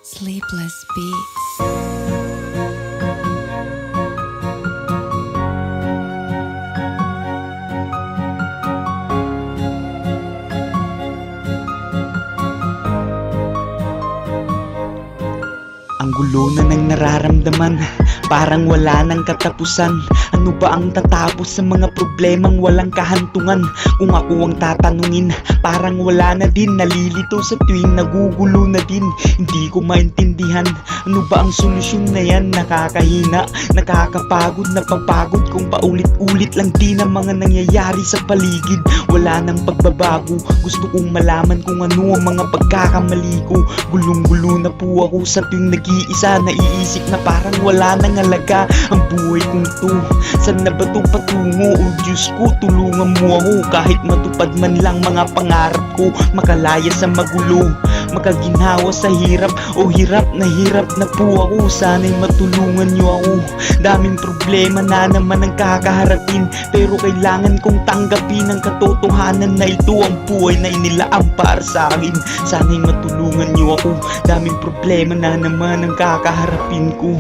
Sleepless Beats. Ang gulo na ng nararamdaman, parang wala nang katapusan. Ano ba ang tatapos sa mga problemang walang kahantungan? Kung ako ang tatanungin, parang wala na din. Nalilito sa tuwing nagugulo na din. Hindi ko maintindihan, ano ba ang solusyon na yan? Nakakahina, nakakapagod, napapagod kung paulit-ulit lang din ang mga nangyayari sa paligid. Wala nang pagbabago, gusto kong malaman kung ano ang mga pagkakamali ko. Gulong-gulo na po ako sa tuwing nag-iisa. Naiisip na parang wala nang halaga ang buhay kong to. Saan na ba to patungo? O Diyos ko, tulungan mo ako. Kahit matupad man lang mga pangarap ko, makalaya sa magulo, makaginhawa sa hirap. O hirap na po ako, sana'y matulungan niyo ako. Daming problema na naman ang kakaharapin, pero kailangan kong tanggapin ang katotohanan na ito ang buhay na inilaan para sa akin. Sana'y matulungan niyo ako. Daming problema na naman ang kakaharapin ko.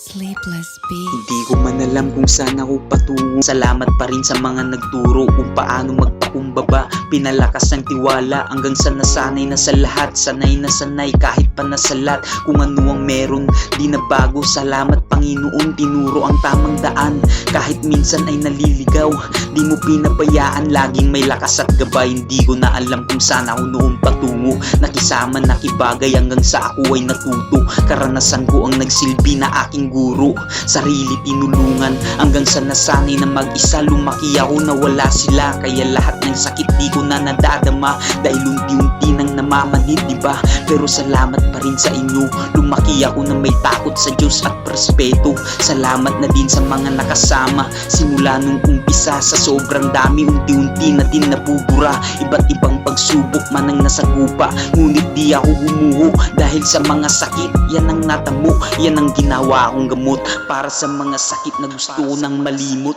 Sleepless Beats. Hindi ko man alam kung saan ako patungo. Salamat pa rin sa mga nagturo kung paano magpakumbaba. Pinalakas ang tiwala hanggang sa nasanay na sa lahat. Sanay na sanay kahit pa nasalat. Kung ano ang meron, di na bago. Salamat Panginoon, tinuro ang tamang daan. Kahit minsan ay naliligaw, di mo pinabayaan. Laging may lakas at gabay. Hindi ko na alam kung saan ako noon patungo. Nakisama, nakibagay hanggang sa ako ay natuto. Karanasan ko ang nagsilbi na aking guro. Sarili tinulungan hanggang sa nasanay na mag-isa. Lumaki ako na wala sila, kaya lahat ng sakit di ko na nadadama. Dahil unti-unti nang namamanid, diba? Pero salamat pa rin sa inyo. Lumaki ako na may takot sa Diyos at respeto. Salamat na din sa mga nakasama. Simula nung umpisa sa sobrang dami, unti-unti na din nabubura. Iba't ibang pagsubok man ang nasagupa, ngunit di ako humuho dahil sa mga sakit. Yan ang natamo, yan ang ginawa akong gamot para sa mga sakit na gusto ko nang malimot.